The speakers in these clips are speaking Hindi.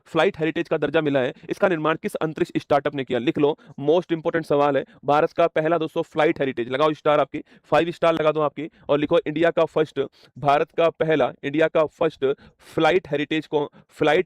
फ्लाइट हेरिटेज का दर्जा मिला है, इसका निर्माण किस अंतरिक्ष स्टार्टअप ने किया? लिख लो, मोस्ट इंपोर्टेंट सवाल है। भारत का पहला दोस्तों फ्लाइट हेरिटेज, लगाओ स्टार आपकी, 5 स्टार लगा दो आपकी, और लिखो इंडिया का फर्स्ट, भारत का पहला, इंडिया का फर्स्ट फ्लाइट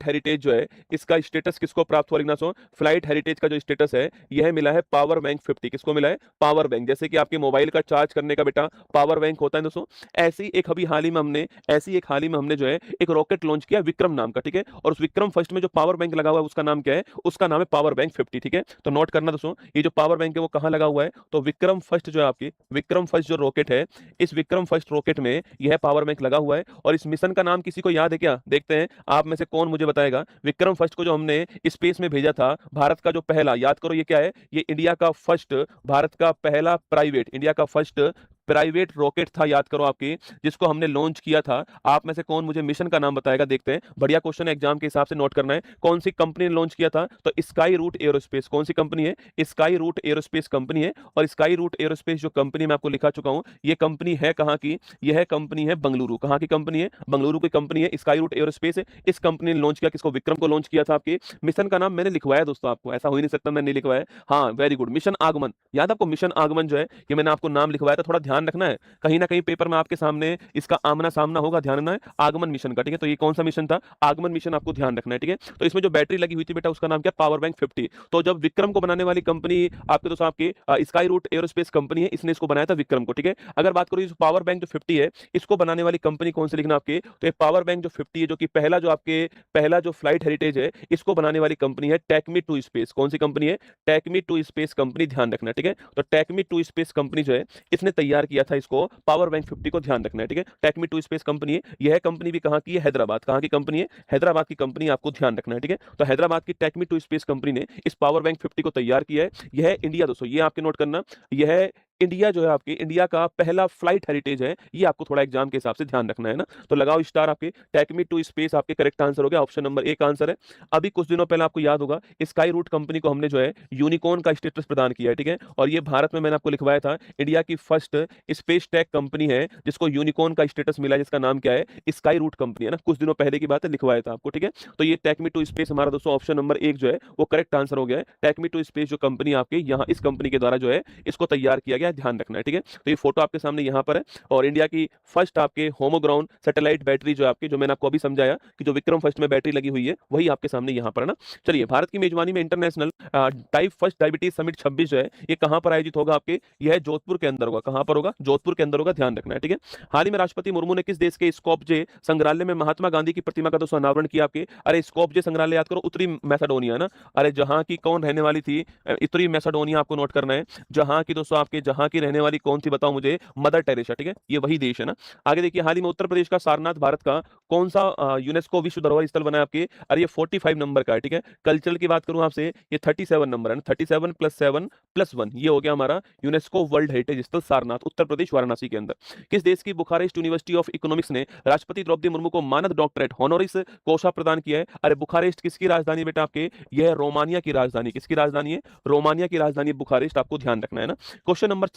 हेरिटेज जो है, इसका स्टेटस किसको प्राप्त हुआ? लिखना सो, फ्लाइट हेरिटेज का जो स्टेटस है यह मिला है पावर बैंक 50। किसको मिला है? Power bank. जैसे कि आपके मोबाइल का चार्ज करने का बेटा पावर बैंक होता है दोस्तों, ऐसी एक हाल ही में हमने जो है एक रॉकेट लॉन्च किया विक्रम नाम का, ठीक है, और उस विक्रम फर्स्ट में जो पावर बैंक लगा हुआ है उसका नाम क्या है? उसका नाम है पावर बैंक 50, ठीक है। तो नोट करना दोस्तों, ये जो पावर बैंक है वो कहां लगा हुआ है? तो विक्रम फर्स्ट जो है आपकी, विक्रम फर्स्ट जो रॉकेट है, इस विक्रम फर्स्ट रॉकेट में यह पावर बैंक लगा हुआ है। और इस मिशन का नाम किसी को याद है क्या? देखते हैं आप में से कौन मुझे बताएगा। विक्रम फर्स्ट को जो हमने स्पेस में भेजा था, भारत का जो पहला, याद करो ये क्या है? ये इंडिया का फर्स्ट, भारत का पहला प्राइवेट, इंडिया का फर्स्ट प्राइवेट रॉकेट था, याद करो आपकी, जिसको हमने लॉन्च किया था। आप में से कौन मुझे मिशन का नाम बताएगा? देखते हैं, बढ़िया क्वेश्चन है, एग्जाम के हिसाब से नोट करना है। कौन सी कंपनी ने लॉन्च किया था? तो स्काई रूट एरोस्पेस। कौन सी कंपनी है? स्काई रूट एरोस्पेस कंपनी है। और स्काई रूट एरोस्पेस जो कंपनी मैं आपको लिखा चुका हूं, ये कंपनी है कहां की? यह कंपनी है बंगलुरु। कहां की कंपनी है? बंगलुरु की कंपनी है, स्काई रूट एरोस्पेस है। इस कंपनी ने लॉन्च किया, किसको? विक्रम को लॉन्च किया था आपके। मिशन का नाम मैंने लिखवाया दोस्तों आपको, ऐसा हो ही नहीं सकता मैंने नहीं लिखवाया। हाँ वेरी गुड, मिशन आगमन। याद आपको मिशन आगमन जो है, ये मैंने आपको नाम लिखवाया था, थोड़ा ध्यान रखना है, कहीं ना कहीं पेपर में आपके सामने इसका आमना सामना होगा, ध्यान रखना है। आगमन मिशन का, ठीक है। तो ये कौन सा मिशन था? आगमन मिशन, आपको ध्यान रखना है, ठीक है। तो इसमें जो बैटरी लगी हुई थी बेटा उसका नाम क्या? Power bank 50। तो जब विक्रम को बनाने वाली कंपनी आपके दोस्तों आपकी स्काई रूट एरोस्पेस कंपनी है, इसने इसको बनाया था विक्रम को, ठीक है। अगर बात करो पावर बैंक जो 50 है, इसको बनाने वाली कंपनी कौन सी लिखना आपके? तो ये पावर बैंक जो 50 है, जो कि पहला जो फ्लाइट हेरिटेज है, इसको बनाने वाली कंपनी है टेकमी टू स्पेस। कौन सी कंपनी है? टेकमी टू स्पेस कंपनी, ध्यान रखना है, ठीक है। तो टेकमी टू स्पेस कंपनी जो है, इसने तैयार किया था इसको, पावर बैंक 50 को, ध्यान रखना है, ठीक है। टेकमी टू स्पेस कंपनी है, यह कंपनी भी कहां की है? हैदराबाद। कहां की कंपनी है? हैदराबाद की कंपनी, आपको ध्यान रखना है, ठीक है। तो हैदराबाद की टेकमी टू स्पेस कंपनी ने इस पावर बैंक 50 को तैयार किया है। यह इंडिया दोस्तों, ये आपके नोट करना, यह इंडिया जो है आपकी, इंडिया का पहला फ्लाइट हेरिटेज है। ये आपको थोड़ा एग्जाम के हिसाब से ध्यान रखना है ना। तो लगाओ स्टार आपके, टेकमी टू स्पेस आपके करेक्ट आंसर हो गया, ऑप्शन नंबर ए का आंसर है। अभी कुछ दिनों पहले आपको याद होगा, स्काई रूट कंपनी को हमने जो है यूनिकॉर्न का स्टेटस प्रदान किया है, ठीक है। और ये भारत में मैंने आपको लिखवाया था, इंडिया की फर्स्ट स्पेस टेक कंपनी है जिसको यूनिकॉर्न का स्टेटस मिला है, जिसका नाम क्या है? स्काई रूट कंपनी है ना, कुछ दिनों पहले की बात है, लिखवाया था आपको, ठीक है। तो ये टेकमी टू स्पेस हमारा दोस्तों ऑप्शन नंबर 1 जो है वो करेक्ट आंसर हो गया है। टेकमी टू स्पेस जो कंपनी आपके यहाँ, इस कंपनी के द्वारा जो है इसको तैयार किया गया है, ध्यान रखना है, ठीक है। तो ये फोटो आपके सामने यहाँ पर है, और इंडिया की फर्स्ट आपके होमोग्राउंड सैटेलाइट बैटरी जो आपकी, जो मैंने आपको अभी समझाया कि जो विक्रम फर्स्ट में बैटरी लगी हुई है, वही आपके सामने यहाँ पर है ना। चलिए, भारत की मेजबानी में international type first diabetes summit 26 जो है, ये कहां पर आयोजित होगा आपके? यह जोधपुर के अंदर होगा। कहां पर होगा? जोधपुर के अंदर होगा, ध्यान रखना है, ठीक है। हाल ही में राष्ट्रपति मुर्मू ने किस देश के स्कोपजे संग्रहालय में महात्मा गांधी की प्रतिमा का दोस्तों अनावरण किया आपके? अरे स्कोपजे संग्रहालय याद करो, उत्तरी मैसेडोनिया ना, अरे जहां की कौन रहने वाली थी? उत्तरी मैसेडोनिया आपको नोट करना है। जहां की दोस्तों आपके, जहां की रहने वाली कौन थी बताओ मुझे? मदर टेरेसा, ठीक है, ये वही देश है ना। आगे देखिए, हाल ही में उत्तर प्रदेश का सारनाथ भारत का कौन सा यूनेस्को विश्व धरोहर स्थल बना है आपके? अरे ये 45 नंबर का है, ठीक है। कल्चरल की बात करूं आपसे, ये 37 नंबर है ना, 37 + 7 + 1, ये हो गया हमारा यूनेस्को वर्ल्ड हेरिटेज स्थल सारनाथ, उत्तर प्रदेश, वाराणसी के अंदर। किस देश की बुखारेस्ट यूनिवर्सिटी ऑफ इकोनॉमिक्स ने राष्ट्रपति द्रौपदी मुर्मू को मानद डॉक्टरेट होनोरिस कोसा प्रदान किया है? अरे बुखारेस्ट किसकी राजधानी बेटा आपके? यह रोमानिया की राजधानी, किसकी राजधानी है? रोमानिया की राजधानी बुखारेस्ट, आपको ध्यान रखना है ना। Question number